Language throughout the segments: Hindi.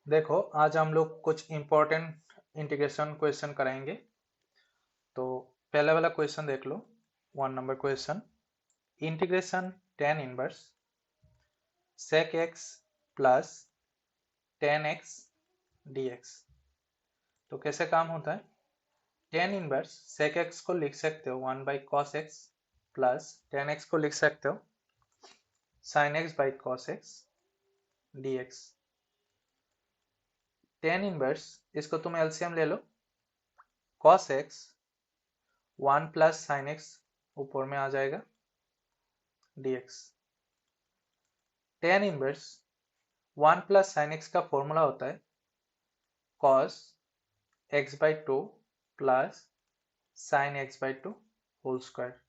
देखो आज हम लोग कुछ इम्पोर्टेंट इंटीग्रेशन क्वेश्चन करेंगे। तो पहले वाला क्वेश्चन देख लो। 1 number question, integration tan inverse sec x plus tan x d x. तो कैसे काम होता है? टेन इनवर्स सेक एक्स को लिख सकते हो 1/cos x plus tan x को लिख सकते हो sin x/cos x dx। Tan inverse इसको तुम एलसीएम ले लो, cos x 1 plus sine x ऊपर में आ जाएगा dx। Tan inverse 1 plus sine x का फॉर्मूला होता है cos x/2 plus sine x/2 whole square,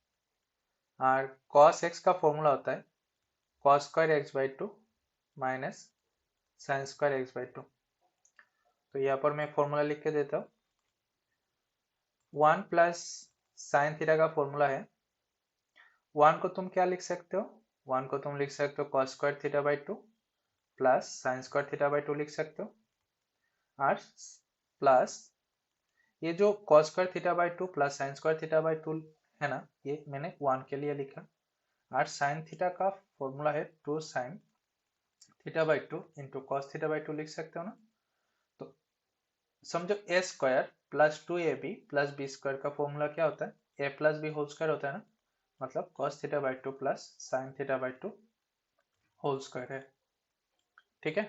और cos x का फॉर्मूला होता है cos square x/2 minus sine square x/2। तो यहाँ पर मैं फॉर्मूला लिख के देता हूँ। 1 प्लस साइन थीटा का फॉर्मूला है, 1 को तुम क्या लिख सकते हो? 1 को तुम लिख सकते हो cos square थीटा/2 plus sign square theta लिख सकते हो, और प्लस ये जो cos square थीटा/2 plus sign square थीटा/2 है ना, ये मैंने 1 के लिए लिखा। और साइन थीटा का फॉर्मूला है 2 sine theta into cos theta लिख सकते हो ना। तो समझो A square plus 2ab plus B square का फॉर्मूला क्या होता है? A plus B whole square होता है ना, मतलब cos theta plus sine theta whole square है। ठीक है,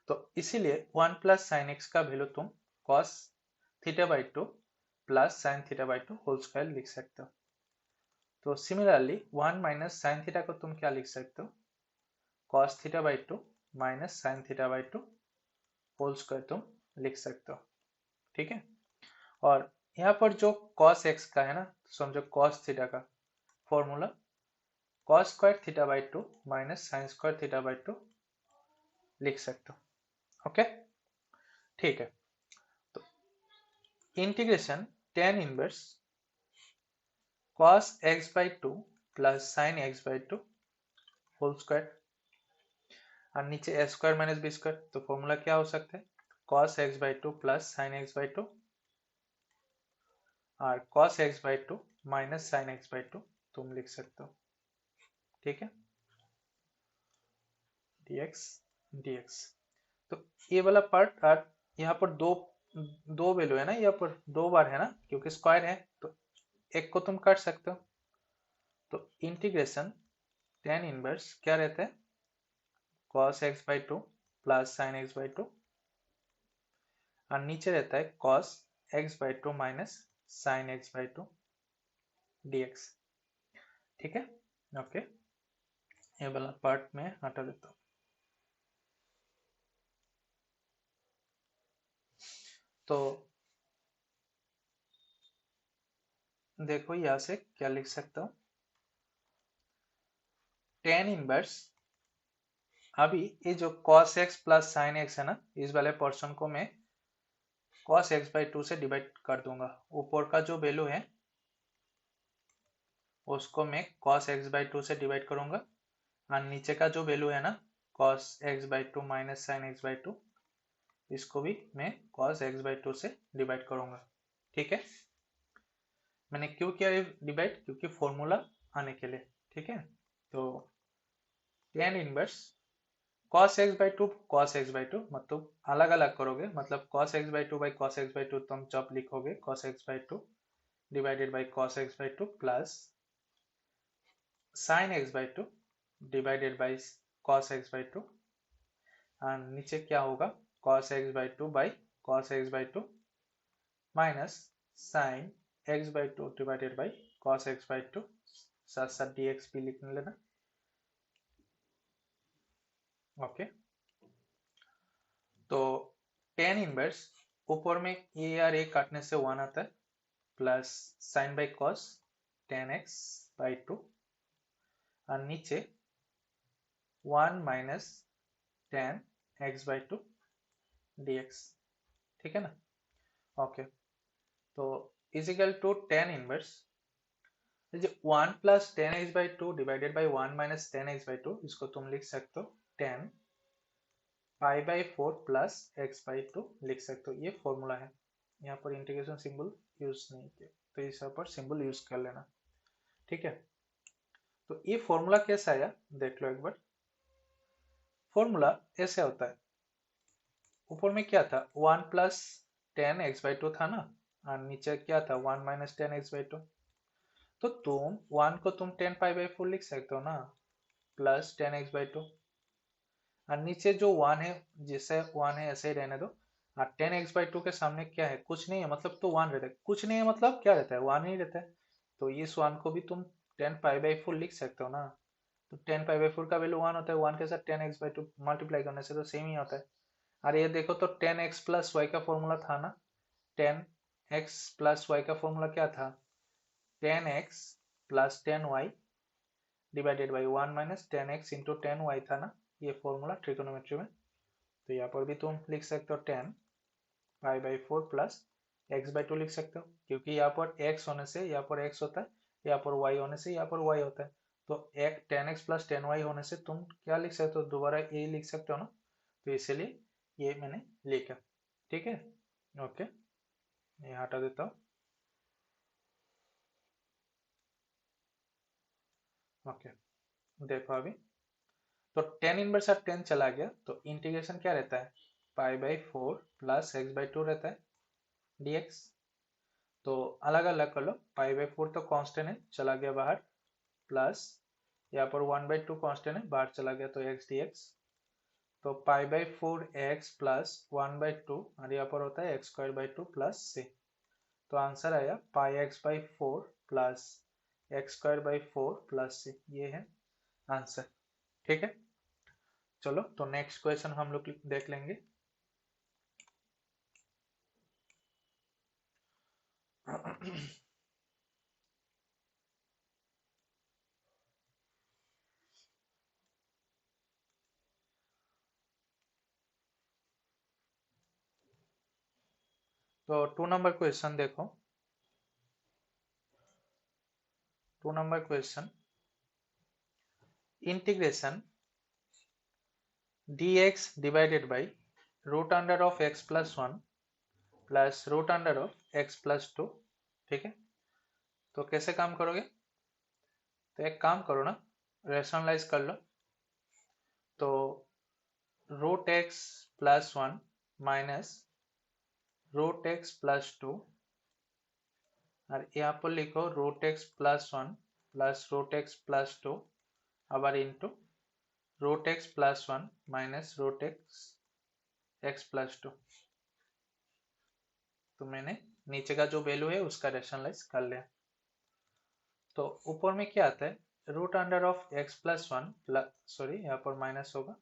तो इसीलिए 1 प्लस साइन एक्स का वैल्यू तुम cos theta plus sine theta whole square लिख सकते हो। तो सिमिलरली 1 माइनस साइन थीटा को तुम क्या लिख सकते हो? cos थीटा/2 minus sign theta whole square तुम लिख सकते हो। ठीक है, और यहाँ पर जो cos x का है ना, समझो cos थीटा का formula cos square theta minus sine square theta लिख सकते हो। ओके, ठीक है। तो integration tan inverse cos x/2 plus sine x/2 whole square, और नीचे a square minus b square. तो फॉर्मूला क्या हो सकता है? cos x/2 plus sine x/2 और cos x/2 minus sign x/2 तुम लिख सकते हो। ठीक है, dx dx। तो ये वाला पार्ट, और यहाँ पर दो दो वैल्यू है ना, यहाँ पर 2 बार है ना, क्योंकि स्क्वायर है तो एक को तुम काट सकते हो। तो इंटीग्रेशन टेन इनवर्स क्या रहता है? cos x/2 plus sine x/2, और नीचे रहता है cos x/2 minus sign x/2 dx। ठीक है, ओके, ये वाला पार्ट में हटा देता हूँ। तो देखो यहाँ से क्या लिख सकता हूँ, टेन इनवर्स, अभी ये जो cos x plus sign x है ना, इस वाले पोर्शन को मैं cos x/2 से डिवाइड कर दूंगा। ऊपर का जो वैल्यू है उसको मैं cos x/2 से डिवाइड करूंगा, और नीचे का जो वैल्यू है ना cos x/2 minus sign x/2, इसको भी मैं cos x/2 से डिवाइड करूंगा। ठीक है, मैंने क्यों किया ये डिवाइड? क्योंकि फॉर्मूला आने के लिए। ठीक है, तो tan inverse cos x/2 cos x/2 मतलब अलग अलग करोगे, मतलब cos x/2 by cos x/2 तुम जब लिखोगे cos x/2 divided by cos x/2 plus sin x/2 divided by cos x/2, और नीचे क्या होगा cos x/2 by cos x/2 minus sin x/2 divided by cos x/2, साथ साथ dx भी लिख लेना। ओके, तो tan इनवर्स ऊपर में ये और ये काटने से 1 आता है, plus sign by cos tan x/2, और नीचे 1 माइनस tan x/2 dx। ठीक है ना, ओके। तो इजिकल टू tan इनवर्स 1 plus tan x/2 divided by 1 minus tan x/2, इसको तुम लिख सकते हो tan π/4 प्लस x/2 लिख सकते हो, ये फॉर्मूला है। यहाँ पर इंटीग्रेशन सिंबल यूज नहीं किया, तो इस पर सिंबल यूज कर लेना, ठीक है। तो ये फॉर्मूला कैसा आया देख लो एक बार। फॉर्मूला ऐसे होता है, ऊपर में क्या था 1 प्लस 10x/2 था ना, और नीचे क्या था 1 माइनस 10x/2। तो तुम 1 को तुम 10π/4 लिख सकते हो ना, प्लस 10x/2, और नीचे जो 1 है जिसे 1 है ऐसे ही रहने दो, और 10x/2 के सामने क्या है, कुछ नहीं है मतलब तो 1 रहता है, कुछ नहीं है मतलब क्या रहता है 1 ही रहता है। तो इस 1 को भी तुम 10π/4 लिख सकते हो ना। तो 10π/4 का वैल्यू 1 होता है, 1 के साथ 10x/2 मल्टीप्लाई करने से तो सेम ही होता है। और ये देखो तो 10x प्लस वाई का फॉर्मूला था ना, 10x प्लस वाई का फॉर्मूला क्या था, 10x plus 10y divided by 1 minus 10x into 10y था ना, ये फॉर्मूला ट्रिगोनोमेट्री में। तो यहाँ पर भी तुम लिख सकते हो 10π/4 प्लस x/2 लिख सकते हो, क्योंकि यहाँ पर x होने से यहाँ पर x होता है, यहाँ पर y होने से यहाँ पर y होता है। तो 10x प्लस 10y होने से तुम क्या लिख सकते हो, दोबारा ये लिख सकते हो ना, तो इसलिए ये मैंने लिखा, ठीक है। ओके, ये हटा देता हूँ। ओके, देखो अभी तो 10 इनवर्स ऑफ 10 चला गया, तो इंटीग्रेशन क्या रहता है, π/4 प्लस x/2 रहता है dx। तो अलग अलग कर लो, π/4 तो कांस्टेंट है चला गया बाहर, प्लस यहाँ पर 1/2 कांस्टेंट है बाहर चला गया, तो x dx। तो π/4 x प्लस 1/2, और यहाँ पर होता है x²/2 प्लस c। तो आंसर आया πx/4 plus x²/4 plus c, ये है आंसर, ठीक है। चलो तो नेक्स्ट क्वेश्चन हम लोग देख लेंगे। तो 2 नंबर क्वेश्चन देखो, 2 number question, integration dx divided by root under of x plus 1 plus root under of x plus 2, ठीक है। तो कैसे काम करोगे, तो एक काम करो ना, रेशनलाइज कर लो। तो root x plus 1 minus root x plus 2, और यहाँ पर लिखो root x plus 1 plus root x plus 2 আবার into root x plus 1 minus root x x plus 2। तो मैंने नीचे का जो वैल्यू है उसका रेशनलाइज कर लिया। तो ऊपर में क्या आता है, root under of x plus 1 plus, sorry यहाँ पर माइनस होगा,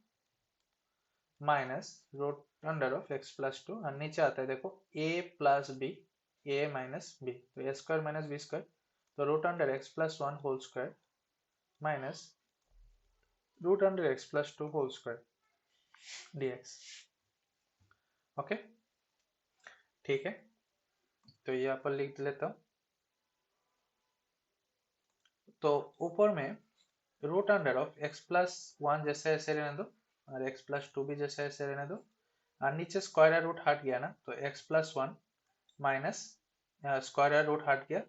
minus root under of x plus 2, और नीचे आता है देखो a plus b, a minus b, तो a square minus b square, तो root under x plus 1 whole square minus root under x plus 2 whole square dx। Okay, ठीक है। तो यहाँ पर लिख लेता हूँ। तो ऊपर में root under of x plus 1 जैसे ऐसे रहने दो, और एक्स प्लस 2 भी जैसे ऐसे रहने दो, और नीचे स्क्वायर रूट हट गया ना, तो x plus 1 minus square root हट गया,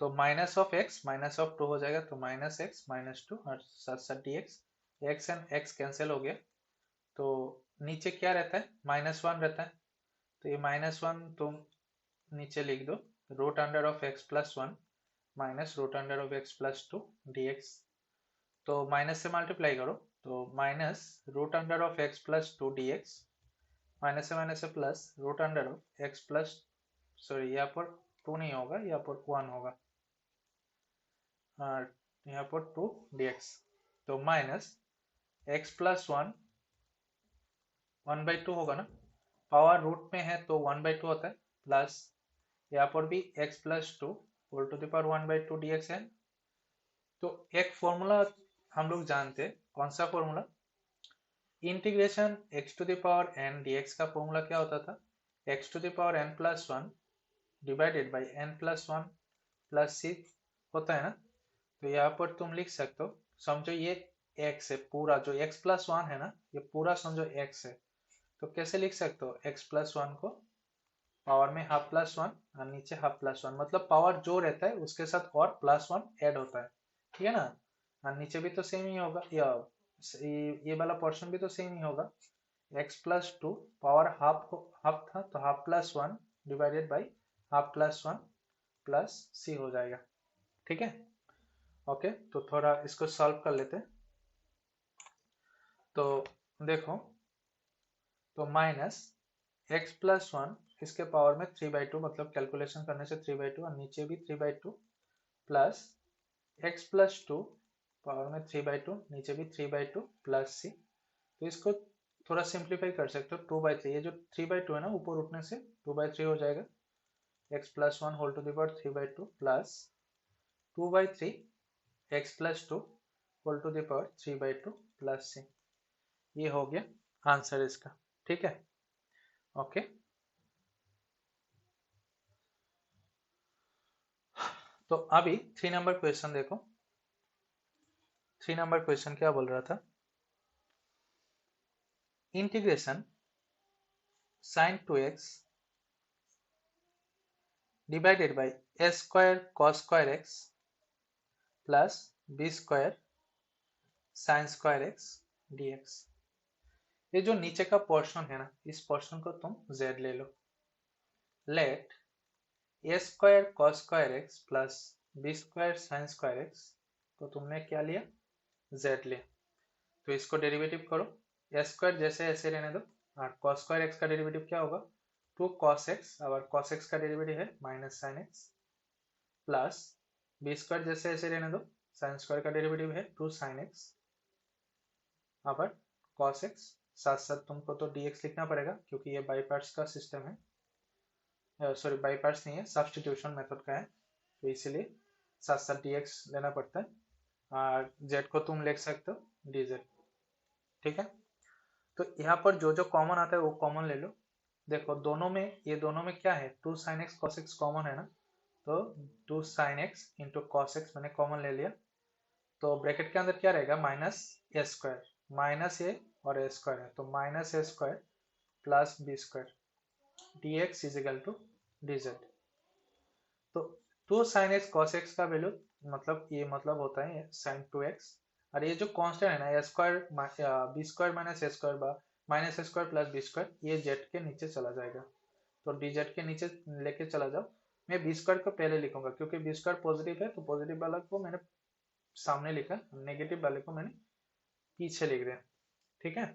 तो माइनस ऑफ 2 हो जाएगा, तो माइनस एक्स माइनस 2 और साथ साथ D x, x and x cancel हो गया। तो नीचे क्या रहता है, -1 रहता है, तो ये -1 तुम नीचे लिख दो, root under of x plus 1 minus root under of x plus 2 dx। तो माइनस से मल्टीप्लाई करो, तो minus root under of x plus 2 dx, minus से plus root under of x plus, sorry यहाँ पर 2 नहीं होगा, यहाँ पर 1 होगा, और यहाँ पर 2 dx। तो माइनस एक्स प्लस 1 1/2 होगा ना, पावर रूट में है तो 1/2 होता है, प्लस यहाँ पर भी x plus 2 whole to the power 1/2 dx है। तो एक फॉर्मूला हम लोग जानते हैं, कौन सा formula, integration x to the power n dx का फॉर्मूला क्या होता था, x to the power n plus 1 divided by n plus 1 plus c होता है ना। तो यहाँ पर तुम लिख सकते हो, समझो ये x है पूरा, जो x प्लस 1 है ना, ये पूरा समझो x है, तो कैसे लिख सकते हो, x प्लस वन को पावर में हाफ प्लस वन और नीचे हाफ प्लस वन, मतलब पावर जो रहता है उसके साथ और प्लस वन ऐड होता है, ठीक है ना। और नीचे भी तो सेम ही होगा, या ये वाला पोर्शन भी तो सेम ही होगा। x plus two power half half था तो half plus one divided by half plus one plus C हो जाएगा, ठीक है। ओके, तो थोड़ा इसको सॉल्व कर लेते हैं। तो देखो, तो माइनस x प्लस वन इसके पावर में 3/2, मतलब कैलकुलेशन करने से 3/2 और नीचे भी 3/2 plus x plus two power में 3/2 नीचे भी 3/2 प्लस सी। तो इसको थोड़ा सिंप्लीफाई कर सकते हो 2/3, ये जो 3/2 है ना ऊपर उठने से 2/3 हो जाएगा। x plus one whole to the power 3/2 plus 2/3 x plus two whole to the power 3/2 plus C. ये हो गया आंसर इसका, ठीक है। ओके, तो अभी 3 नंबर क्वेश्चन देखो। 3 नंबर क्वेश्चन क्या बोल रहा था, integration sin 2x divided by a square cos square x plus b square sin square x dx। ये जो नीचे का पोर्शन है ना, इस पोर्शन को तुम z ले लो। Let a square cos square x plus b square sin square x को तुमने क्या लिया, z लिया। तो इसको डेरिवेटिव करो, a स्क्वायर जैसे ऐसे रहने दो और cos स्क्वायर x का डेरिवेटिव क्या होगा, 2 cos x, और cos x का डेरिवेटिव है minus sin x, plus b square जैसे ऐसे रहने दो, sin स्क्वायर का डेरिवेटिव है 2 sin x, अब cos x, साथ साथ तुमको तो dx लिखना पड़ेगा क्योंकि ये बाई पार्ट्स का सिस्टम है, सॉरी बाई पार्ट्स नहीं है, सब्स्टिट्यूशन मेथड का है, तो इसीलिए साथ साथ dx लेना पड़ता है। और z को तुम लिख सकते हो dz, ठीक है। तो यहाँ पर जो जो कॉमन आता है वो कॉमन ले लो। देखो दोनों में, ये दोनों में क्या है, 2 sin x cos x common है ना, तो 2 sin x into cos x मैंने कॉमन ले लिया। तो ब्रैकेट के अंदर क्या रहेगा, minus A square, minus a और ए स्क्वायर है, तो minus A square plus B square d x is equal to d z. तो 2 sin x cos x का वैल्यू मतलब ये मतलब होता है sin 2x, और ये जो कांस्टेंट है ना ए स्क्वायर बी स्क्वायर माइनस ए स्क्वायर माइनस ए स्क्वायर प्लस बी स्क्वायर, ये जेड के नीचे चला जाएगा, तो डी जेड के नीचे लेके चला जाओ। मैं बी स्क्वायर को पहले लिखूंगा क्योंकि बी स्क्वायर पॉजिटिव है, तो पॉजिटिव वाला को मैंने सामने लिखा, नेगेटिव वाले को मैंने पीछे लिख दिया, ठीक है।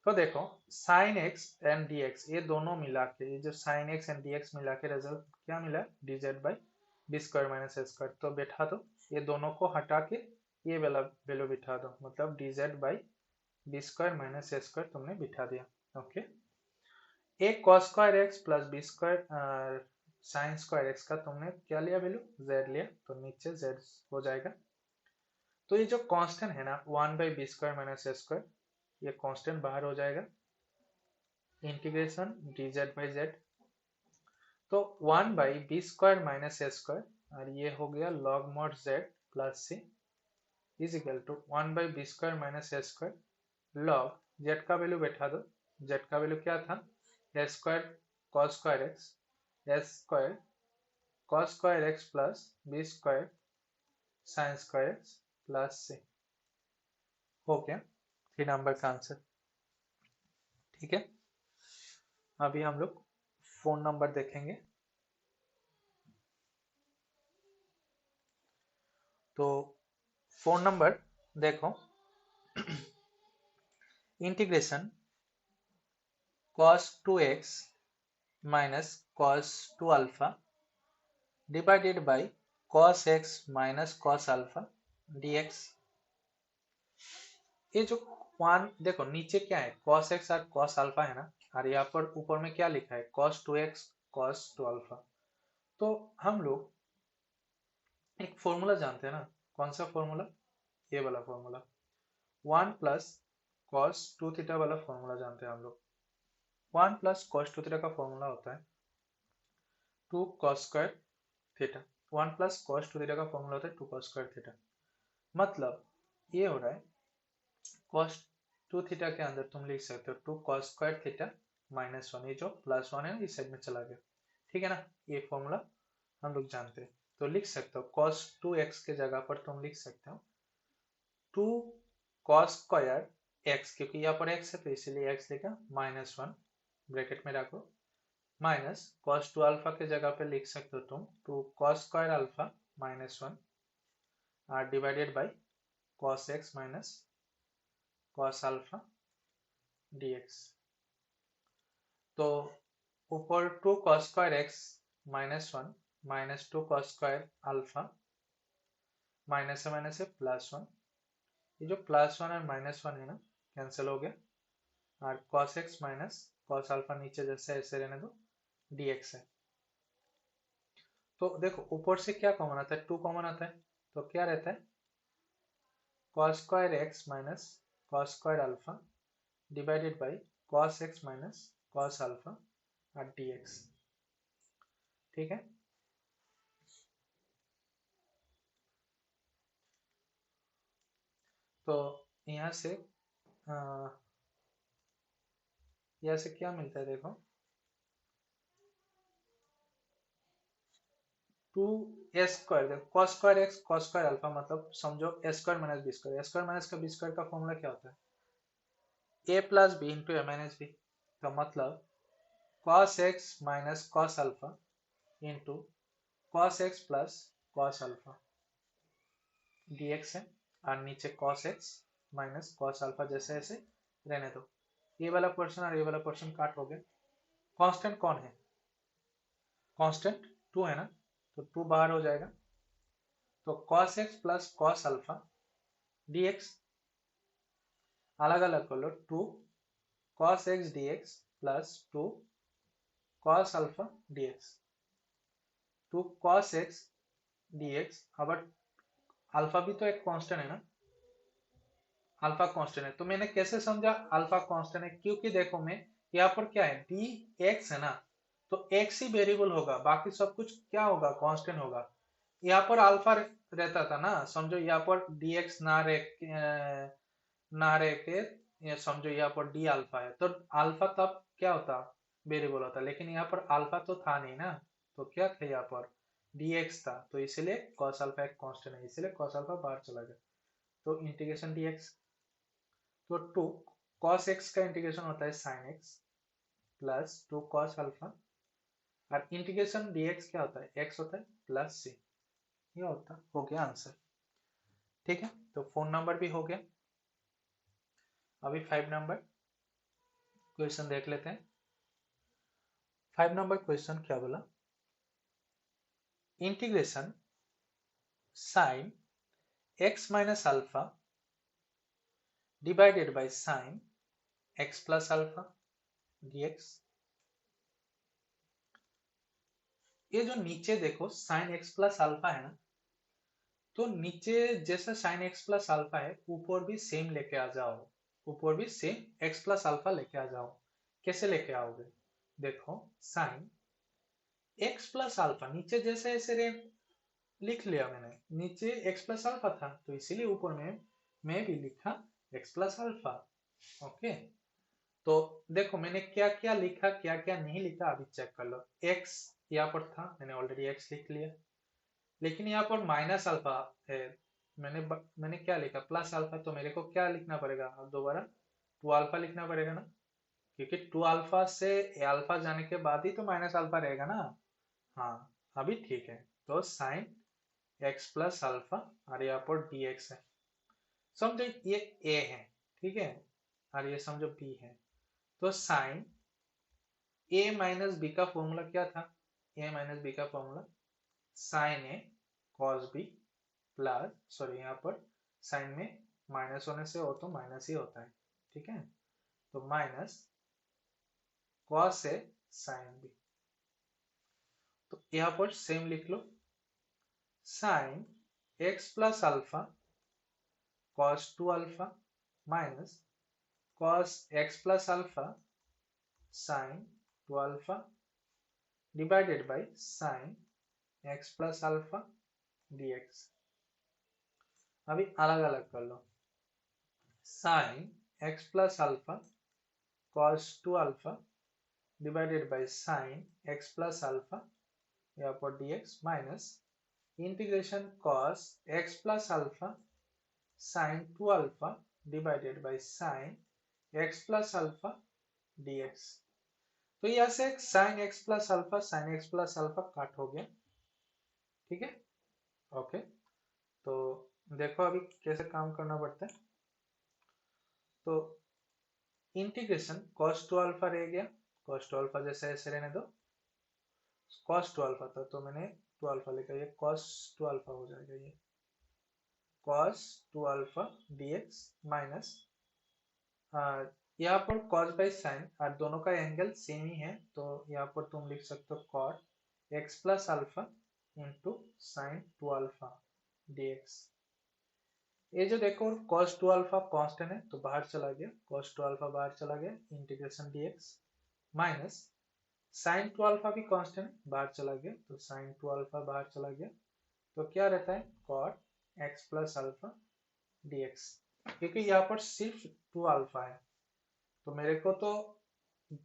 तो देखो sin x एंड dx ये दोनों मिला के, ये जो sin x एंड dx मिला के रिजल्ट क्या मिला, dz by B square minus A square. तो बैठा दो, ये दोनों को हटा के ये वाला वैल्यू बिठा दो, मतलब dz by B square minus A square तुमने बिठा दिया। ओके, एक cos square x plus B square sine square x का तुमने क्या लिया वैल्यू, z लिया, तो नीचे z हो जाएगा। तो ये जो कांस्टेंट है ना 1 by B square minus A square, ये कांस्टेंट बाहर हो जाएगा, इंटीग्रेशन dz बाई z, तो 1 by B square minus A square और ये हो गया log mod z plus C is equal to 1 by B square minus A square log z का वैल्यू बैठा दो, z का वैल्यू क्या था, A square cos square X, A square cos square x plus B square sine square x plus C. हो गया 3 नंबर का आंसर, ठीक है। अभी हम लोग 4 नंबर देखेंगे। तो 4 नंबर देखो, integration cos 2x minus cos 2 alpha divided by cos x minus cos alpha dx। ये जो वन देखो नीचे क्या है, cos x और cos अल्फा है ना, और यहाँ पर ऊपर में क्या लिखा है, cos 2x cos 2 अल्फा। तो हम लोग एक फॉर्मूला जानते हैं ना, कौन सा फॉर्मूला, ये वाला फॉर्मूला 1 प्लस cos 2 थीटा वाला फॉर्मूला जानते हैं हम लोग। 1 प्लस cos 2 थीटा का फॉर्मूला होता है 2 cos square theta, 1 plus cos 2 theta का फॉर्मूला होता है 2 cos स्क्वायर थीटा। मतलब ये हो रहा है cos टू थीटा के अंदर तुम लिख सकते हो 2 cos स्क्वायर थीटा -1, ये जो +1 है इस साइड में चला गया, ठीक है ना। ये फॉर्मूला हम लोग जानते हैं, तो लिख सकते हो cos 2x के जगह पर तुम लिख सकते हो 2 cos स्क्वायर x, क्योंकि यहाँ पर x है तो इसीलिए x लिखा, -1 ब्रैकेट में रखो, माइनस cos 2 अल्फा के जगह पे लिख सकते हो तुम 2 cos square alpha -1 are divided by cos x minus cos alpha dx। तो ऊपर 2 cos square x -1 minus 2 cos square alpha, minus है +1, ये जो +1 और -1 है ना कैंसिल हो गया, और cos x minus cos alpha नीचे जैसे ऐसे रहने दो, dx है। तो देखो ऊपर से क्या कॉमन आता है, 2 कॉमन आता है, तो क्या रहता है cos square x minus cos square alpha divided by cos x minus cos alpha और dx, ठीक है। तो यहाँ से क्या मिलता है देखो, 2 स्क्वायर, देखो cos square x cos square alpha मतलब समझो a square minus b square, a square minus का b स्क्वायर का फॉर्मूला क्या होता है, a plus b into a minus b, तो मतलब cos x minus cos alpha into cos x plus cos alpha dx है, और नीचे cos x minus cos alpha जैसे ऐसे रहने दो, ये वाला पोर्शन और ये वाला पोर्शन काट हो गया। कांस्टेंट कौन है, कांस्टेंट 2 है ना, तो 2 बाहर हो जाएगा, तो cos x plus cos alpha dx अलग अलग कर लो, 2 cos x dx plus 2 cos alpha dx, 2 cos x dx, अब अल्फा भी तो एक कांस्टेंट है ना, अल्फा कांस्टेंट है, तो मैंने कैसे समझा अल्फा कांस्टेंट है, क्योंकि देखो मैं यहाँ पर क्या है dx है ना, तो x ही वेरिएबल होगा, बाकी सब कुछ क्या होगा कांस्टेंट होगा। यहाँ पर अल्फा रहता था ना, समझो यहाँ पर dx ना रह के ये समझो यहाँ पर डी अल्फा है, तो अल्फा तब क्या होता वेरिएबल होता, लेकिन यहाँ पर अल्फा तो था नहीं ना, तो क्या था यहाँ पर dx था, तो इसलिए cos अल्फा एक कांस्टेंट है, इसलिए cos अल्फा बाहर चला गया, तो इंटीग्रेशन dx, तो 2 cos x का इंटीग्रेशन होता है sin x plus 2 cos alpha, और इंटीग्रेशन dx क्या होता है x होता है प्लस c, ये होता हो गया आंसर, ठीक है। तो 4 नंबर भी हो गया, अभी 5 नंबर क्वेश्चन देख लेते हैं। 5 नंबर क्वेश्चन क्या बोला, integration sin x minus alpha divided bye sin x plus alpha dx। ये जो नीचे देखो sin x प्लस अल्फा है ना, तो नीचे जैसा sin x प्लस अल्फा है ऊपर भी सेम लेके आ जाओ, ऊपर भी सेम x प्लस अल्फा लेके आ जाओ, कैसे लेके आओगे, देखो sin x प्लस अल्फा नीचे जैसे ऐसे लिख लिया मैंने, नीचे x प्लस अल्फा था तो इसीलिए ऊपर में मैं भी लिखा x प्लस अल्फा, ओके। तो देखो मैंने क्या क्या लिखा क्या क्या नहीं लिखा अभी चेक कर लो, x यहाँ पर था मैंने ऑलरेडी x लिख लिया, लेकिन यहाँ पर माइनस अल्फा है, मैंने क्या लिखा प्लस अल्फा, तो मेरे को क्या लिखना पड़ेगा अब दोबारा 2 अल्फा लिखना पड़ेगा ना, क्योंकि 2 अल्फा से अल्फा जाने के बाद ही तो माइनस अल्फा रहेगा ना, हाँ अभी ठीक है। तो साइन x प्लस अल्फा और यहाँ पर dx है, समझो ये a है, ठीक है, और ये समझो b है, तो साइन a माइनस बी का फॉर्मूला क्या था, a माइनस बी का फॉर्मूला साइन ए कॉस बी प्लस, सॉरी यहाँ पर साइन में माइनस होने से हो तो माइनस ही होता है, ठीक है, तो minus cos A sine B, तो यहाँ पर सेम लिख लो sine x plus alpha cos 2 alpha minus cos x plus alpha sine 2 alpha divided by sine x plus alpha dx। अभी अलग अलग कर लो, sine X plus alpha cos 2 alpha divided by sine X plus alpha यहाँ पर dx minus integration cos X plus alpha sine 2 alpha divided by sine X plus alpha dx। तो यहाँ से साइन एक्स प्लस अल्फा काट हो गया, ठीक है। ओके, तो देखो अभी कैसे काम करना पड़ता है। तो इंटीग्रेशन cos 2 अल्फा रह गया, cos 2 अल्फा जैसे ऐसे रहने दो, cos 2 अल्फा था तो मैंने 2 अल्फा लिखा, ये cos 2 अल्फा हो जाएगा, ये cos 2 अल्फा dx माइनस यहाँ पर cos बाई साइन और दोनों का एंगल सेम ही है, तो यहाँ पर तुम लिख सकते हो cot x plus alpha into sine 2 alpha dx। ये जो देखो cos 2 अल्फा कांस्टेंट है तो बाहर चला गया, cos 2 अल्फा बाहर चला गया, integration dx minus sine 2 alpha भी कांस्टेंट है, बाहर चला गया तो साइन 2 अल्फा बाहर चला गया, तो क्या रहता है cot x plus alpha dx। क्योंकि यहाँ पर सिर्फ 2 अल्फा है तो मेरे को तो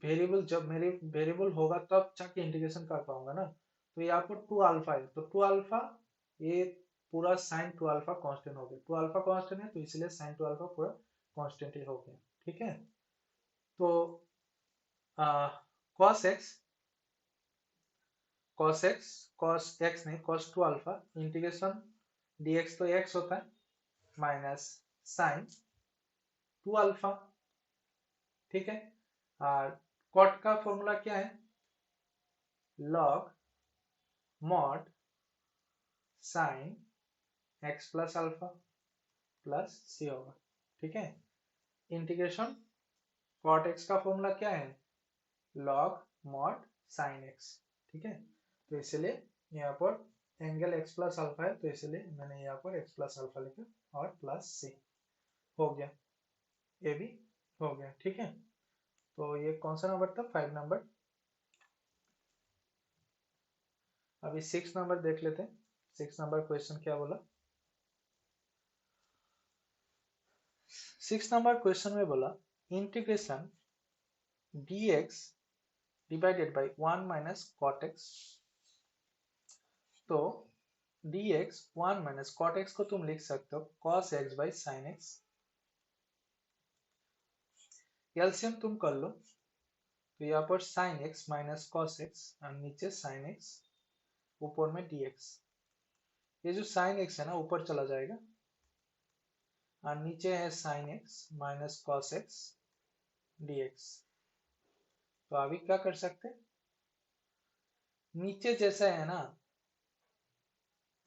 वेरिएबल, जब मेरे वेरिएबल होगा तब जाके इंटीग्रेशन कर पाऊंगा ना, तो यहाँ पर 2 अल्फा है तो 2 अल्फा ये पूरा साइन 2 अल्फा कांस्टेंट हो गया, 2 अल्फा कांस्टेंट है तो इसलिए साइन 2 अल्फा पूरा कांस्टेंट ही हो गया, ठीक है। तो cos x cos x नहीं cos 2 अल्फा इंटीग्रेशन dx तो x होता है माइनस साइन 2 अल्फा, ठीक है। और cot का फॉर्मूला क्या है, log mod sine x plus alpha plus C होगा, ठीक है। इंटीग्रेशन cot x का फॉर्मूला क्या है, log mod साइन x, ठीक है। तो इसलिए यहाँ पर एंगल x प्लस अल्फा है तो इसलिए मैंने यहाँ पर x प्लस अल्फा लिखा और प्लस सी हो गया, ये भी हो गया, ठीक है। तो ये कौन सा नंबर था, 5 नंबर। अभी 6 नंबर देख लेते हैं, 6 नंबर क्वेश्चन क्या बोला। 6 नंबर क्वेश्चन में बोला integration dx divided by 1 minus cot x। तो dx 1 माइनस cot x को तुम लिख सकते हो cos x by sin x। LCM तुम कर लो तो यहाँ पर sin x minus cos x और नीचे sin x ऊपर में dx। ये जो sin x है ना ऊपर चला जाएगा और नीचे है sin x minus cos x dx। तो अभी क्या कर सकते हैं, नीचे जैसा है ना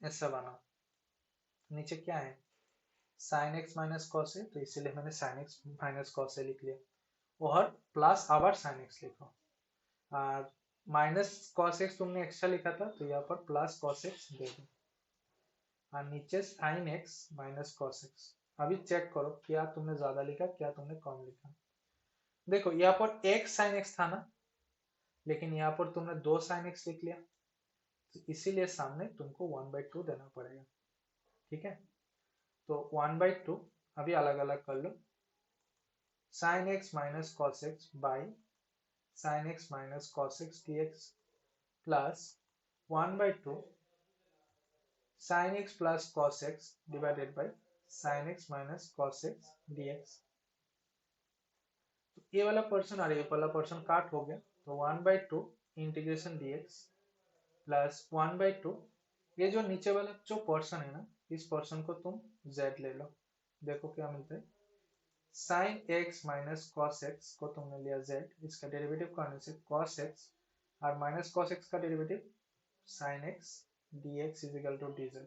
ऐसा बना, नीचे क्या है sin x minus cos a तो इसीलिए मैंने sin x minus cos a लिख लिया और प्लस आवर sin x लिखो और माइनस cos x तुमने एक्स्ट्रा लिखा था तो यहाँ पर प्लस cos x दे दो और नीचे sin x minus cos x। अभी चेक करो क्या तुमने ज्यादा लिखा क्या तुमने कम लिखा। देखो यहाँ पर एक sin x था ना, लेकिन यहाँ पर तुमने 2 sin x लिख लिया तो इसीलिए सामने तुमको 1/2 देना पड़ेगा, ठीक है। तो 1/2 अभी अलग अलग कर लो, sin x minus cos x by sin x minus cos x dx plus 1/2 sin x plus cos x divided by sin x minus cos x dx। तो ये वाला पर्सन और ये वाला पर्सन काट हो गया तो 1/2 इंटीग्रेशन dx प्लस 1/2 ये जो नीचे वाला जो पर्सन है ना इस पर्सन को तुम z ले लो, देखो क्या मिलता है sin x minus cos x को तुमने लिया z, इसका डेरिवेटिव करने से cos x और माइनस cos x का derivative sin x dx is equal to dz।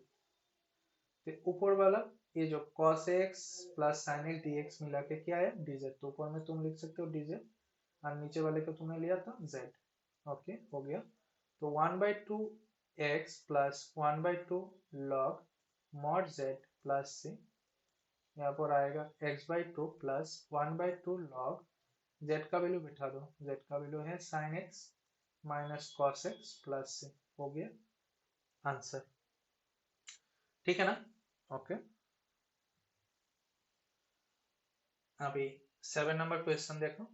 तो ऊपर वाला ये जो cos x plus sin x dx मिला के क्या है dz, तो ऊपर में तुम लिख सकते हो dz और नीचे वाले को तुमने लिया था z। ओके हो गया, तो 1/2 x plus 1/2 log mod z plus c, यहाँ पर आएगा x/2 प्लस 1/2 log z का वैल्यू बिठा दो, z का वैल्यू है sin x minus cos x plus c, हो गया आंसर, ठीक है ना। ओके अभी 7 नंबर क्वेश्चन देखो।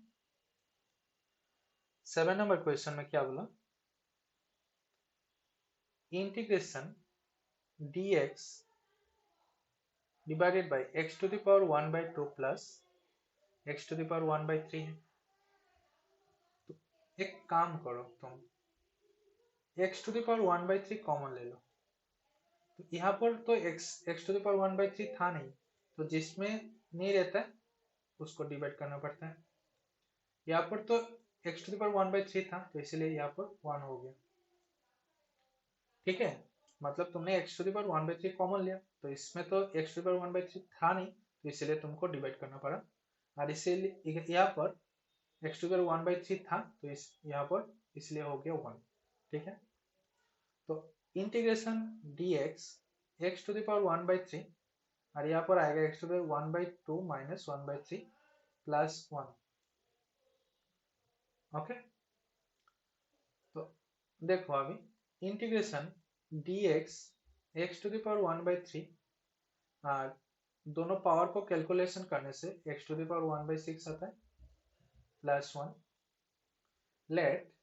7 नंबर क्वेश्चन में क्या बोला, integration dx divided by x to the power 1/2 plus x to the power 1/3 है। तो एक काम करो तुम, x to the power 1/3 common ले लो। तो यहाँ पर तो x टू द पावर 1/3 था नहीं, तो जिसमें नहीं रहता है उसको डिवाइड करना पड़ता है। यहाँ पर तो x टू द पावर 1/3 था, तो इसलिए यहाँ पर 1 हो गया। ठीक है, मतलब तुमने x to the power 1/3 common लिया, तो इसमें तो x टू द पावर 1/3 था नहीं, तो इसलिए तुमको डिवाइड करना पड़ा। और इसीलिए यहाँ पर x टू द पावर 1/3 था, तो इस यहाँ पर इसलिए हो गया 1। ठीक है, तो integration dx x to the power 1/3 और यहाँ पर आएगा x to the power 1/2 minus 1/3 plus 1। Okay, तो देखो अभी integration dx x to the power 1/3 और दोनों पावर को कैलकुलेशन करने से x टू द पावर 1/6 आता है प्लस 1। लेट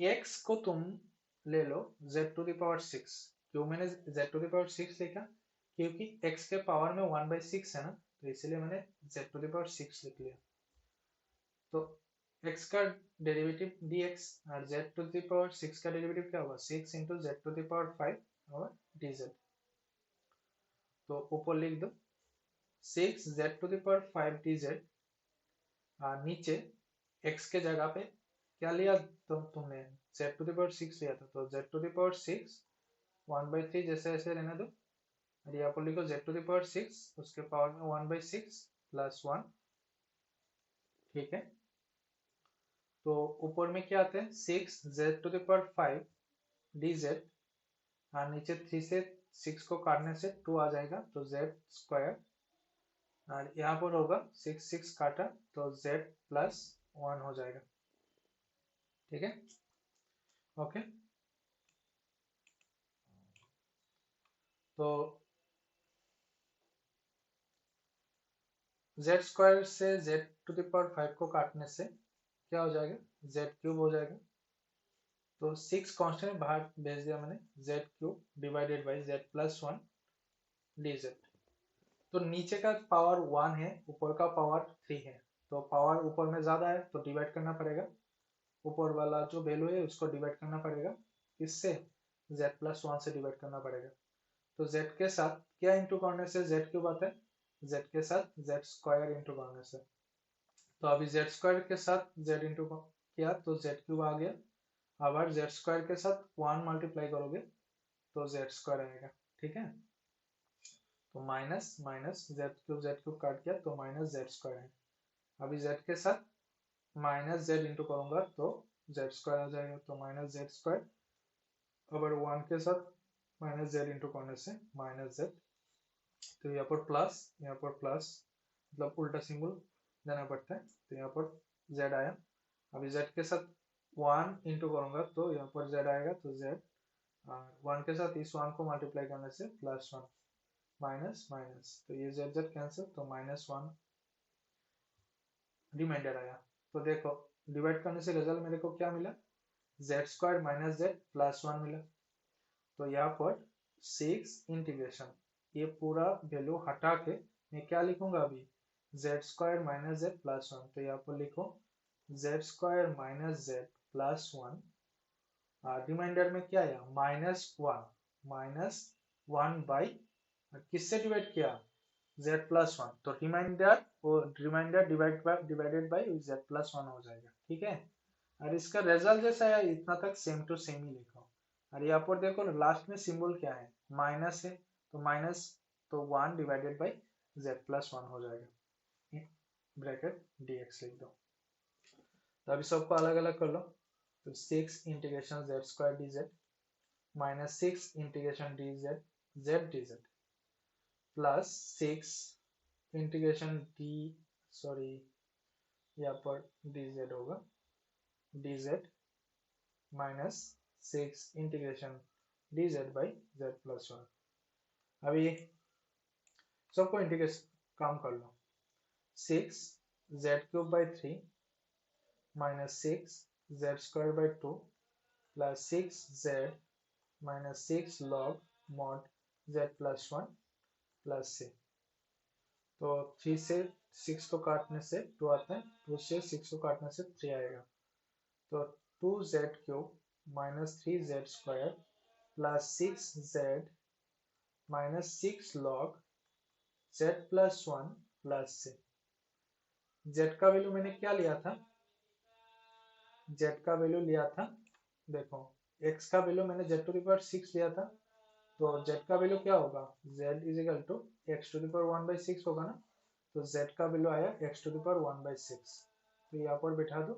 x को तुम ले लो z टू द पावर 6। क्यों मैंने z टू द पावर 6 लिखा, क्योंकि x के पावर में 1/6 है ना, तो इसलिए मैंने z टू द पावर 6 लिख लिया। तो x का डेरिवेटिव dx और z टू द पावर 6 का डेरिवेटिव क्या होगा, 6 into z to the power 5 और dz। तो ऊपर लिख दो 6z to the power 5 dz और नीचे x के जगह पे क्या लिया, तो तुमने z टू द पावर 6 लिया था, तो z टू द पावर 6 1/3 जैसे ऐसे रहने दो और यहाँ पर लिखो z टू द पावर 6 उसके पावर में 1/6 प्लस 1। ठीक है, तो ऊपर में क्या आते हैं 6z to the power 5 dz और नीचे 3 से 6 को काटने से 2 आ जाएगा, तो z स्क्वायर और यहाँ पर होगा 6 काटा तो z प्लस 1 हो जाएगा। ठीक है, ओके, तो z स्क्वायर से z टू द पावर 5 को काटने से क्या हो जाएगा, z क्यूब हो जाएगा। तो 6 कांस्टेंट बाहर भेज दिया मैंने, z cube divided by z plus 1 dz। तो नीचे का पावर 1 है, ऊपर का पावर 3 है, तो पावर ऊपर में ज्यादा है तो डिवाइड करना पड़ेगा, ऊपर वाला जो वैल्यू है उसको डिवाइड करना पड़ेगा, इससे z प्लस 1 से डिवाइड करना पड़ेगा। तो z के साथ क्या इंटू करने से z क्यूब आता है, z के साथ z स्क्वायर इंटू करने से। तो अभी z स्क्वायर के साथ z इंटू किया तो z क्यूब आ गया। अगर z स्क्वायर के साथ 1 मल्टीप्लाई करोगे तो z स्क्वायर आएगा। ठीक है, तो माइनस माइनस z क्यूब काट किया तो माइनस z स्क्वायर है। अभी z के साथ माइनस z इंटू करूंगा तो z स्क्वायर आ जाएगा, तो माइनस z स्क्वायर। अगर 1 के साथ माइनस z इंटू करने से माइनस z, तो यहाँ पर प्लस मतलब उल्टा सिंबल देना पड़ता है, तो यहाँ पर z आया। अभी z के साथ 1 इंटू करूंगा तो यहाँ पर z आएगा, तो z 1 के साथ इस 1 को मल्टीप्लाई करने से प्लस 1 माइनस माइनस, तो ये z z कैंसिल, तो माइनस 1 रिमाइंडर आया। तो देखो डिवाइड करने से रिजल्ट मेरे को क्या मिला, z square minus z plus 1 मिला। तो यहाँ पर 6 इंटीग्रेशन, ये पूरा वैल्यू हटा के मैं क्या लिखूंगा अभी, z square minus z plus 1। तो यहाँ पर लिखो z square minus z plus 1, reminder में क्या आया माइनस 1 बाई किससे डिवाइड किया, z प्लस 1, तो reminder divided by z plus 1 हो जाएगा। ठीक है, और इसका रिजल्ट जैसा है इतना तक सेम टू सेम ही लिखो। और यहाँ पर देखो लास्ट में सिंबल क्या है, माइनस है, तो माइनस तो 1 डिवाइडेड बाई z प्लस 1 हो जाएगा, ब्रैकेट dx लिख दो। तो अभी सबको अलग अलग कर लो, तो 6 integration z square dz minus 6 integration z dz plus 6 integration यहाँ पर dz होगा dz minus 6 integration dz by z plus 1। अभी सबको इंटीग्रेशन काम कर लो, 6 Z cube by 3 minus 6 Z square by 2 plus 6 Z minus 6 log mod Z plus 1 plus c। तो 3 से 6 को काटने से 2 आता है, 2 से 6 को काटने से 3 आएगा। तो 2z cube minus 3z square plus 6z minus 6 log z plus 1 plus c। z का वैल्यू मैंने क्या लिया था, z का वैल्यू लिया था, देखो x का वैल्यू मैंने z टू द पावर 6 लिया था, तो z का वैल्यू क्या होगा, z is equal to x to the power 1 by 6 होगा ना, तो z का वैल्यू आया x to the power 1 by 6। तो यहाँ पर बैठा दो,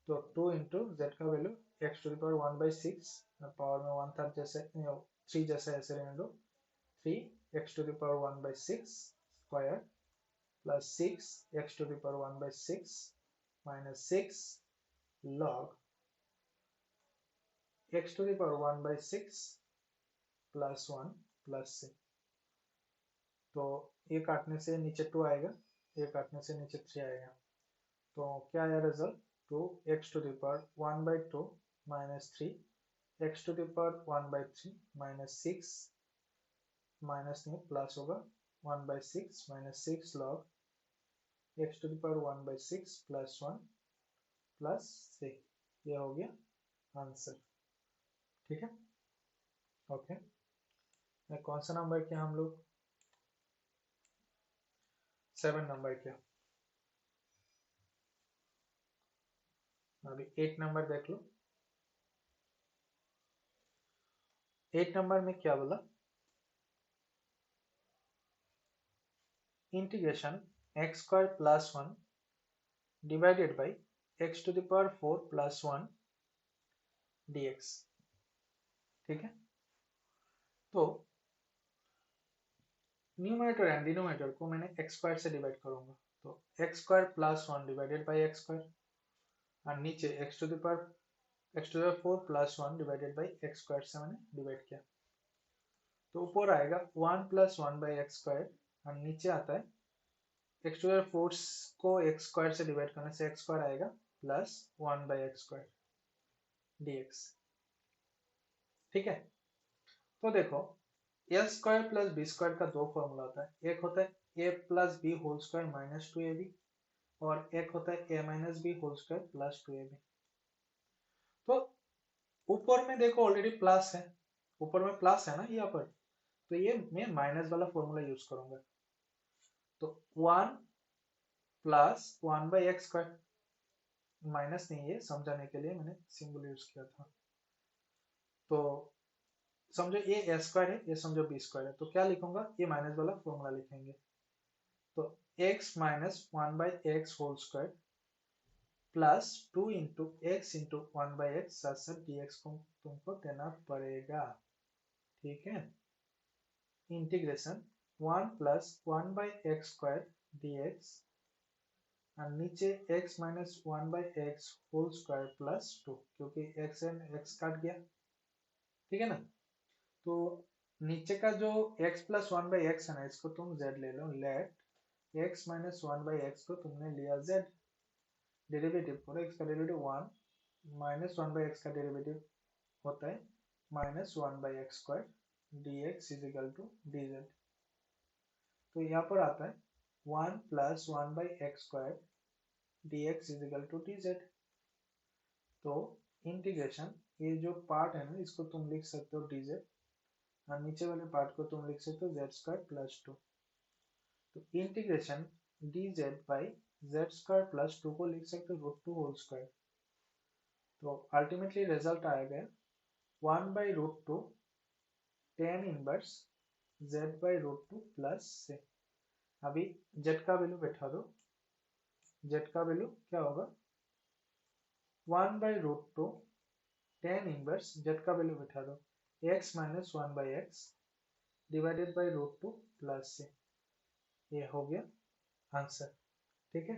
तो 2 इंटू जेड का value x to the power 1 by 6, power में 1 था जैसे 3 जैसे ऐसे रहने दो, 3 x to the power 1 by 6 square plus 6 x to the power 1 by 6 minus 6 log x to the power 1 by 6 plus 1 plus 6। तो ये काटने से नीचे 2 आएगा, ये काटने से नीचे 3 आएगा, तो क्या आया result, 2 x to the power 1 by 2 minus 3 x to the power 1 by 3 minus 6 minus नहीं प्लस होगा 1 by 6 minus 6 log x to the power 1 by 6 plus 1 plus 3। ये हो गया आंसर। ठीक है, ओके। कौन सा नंबर किया हम लोग, 7 नंबर किया। अभी 8 नंबर देख लो। 8 नंबर में क्या बोला, integration x square plus 1 divided by x to the power 4 plus 1 dx। ठीक है, तो न्यूमरेटर एंड डिनोमिनेटर को मैंने x स्क्वायर से डिवाइड करूंगा, तो x square plus 1 divided by x square, और नीचे x to the power 4 plus 1 divided by x square से मैंने डिवाइड किया, तो ऊपर आएगा 1 प्लस 1 बाई एक्स स्क्वायर, और नीचे आता है x टू द पावर 4 को x स्क्वायर से डिवाइड करने से x स्क्वायर आएगा plus 1 by x square dx। ठीक है, तो देखो A square plus B square का दो फॉर्मूला होता है, एक होता है A plus B whole square minus 2ab, और एक होता है A minus B whole square plus 2ab। तो ऊपर में देखो ऑलरेडी प्लस है, ऊपर में प्लस है ना यहाँ पर, तो ये मैं माइनस वाला फॉर्मूला यूज करूंगा, तो 1 plus 1 by x square, minus नहीं है समझाने के लिए मैंने सिंबल यूज किया था, तो समझो ये ए स्क्वायर है, ये समझो बी स्क्वायर है, तो क्या लिखूंगा, ये माइनस वाला फॉर्मूला लिखेंगे, तो x minus 1 by x whole square plus 2 into x into 1 by x, साथ साथ dx को तुमको देना पड़ेगा। ठीक है, integration 1 plus 1 by x square dx, और नीचे x minus 1 by x whole square plus 2, क्योंकि x एंड x काट गया। ठीक है ना, तो नीचे का जो x प्लस 1 बाई एक्स है ना, इसको तुम z ले लो, let x minus 1 by X को तुमने लिया z, डेरिवेटिव करो, x का डेरिवेटिव 1 माइनस 1 बाई एक्स का डेरिवेटिव होता है minus 1 by x square dx is equal to dz। तो यहाँ पर आता है 1 plus 1 by x square dx is equal to dz। तो इंटीग्रेशन ये जो पार्ट है ना, इसको तुम लिख सकते हो dz, और नीचे वाले पार्ट को तुम लिख सकते हो z स्क्वायर प्लस 2। तो integration dz by z square plus 2 को लिख सकते हो रूट 2 होल स्क्वायर। तो अल्टीमेटली रिजल्ट आएगा 1 by root 2 tan inverse z by root 2 plus c. अभी z का वैल्यू बैठा दो, z का वैल्यू क्या होगा, 1 by root 2 tan inverse z का वैल्यू बैठा दो x minus 1 by x divided by root 2 plus c. ये हो गया आंसर। ठीक है।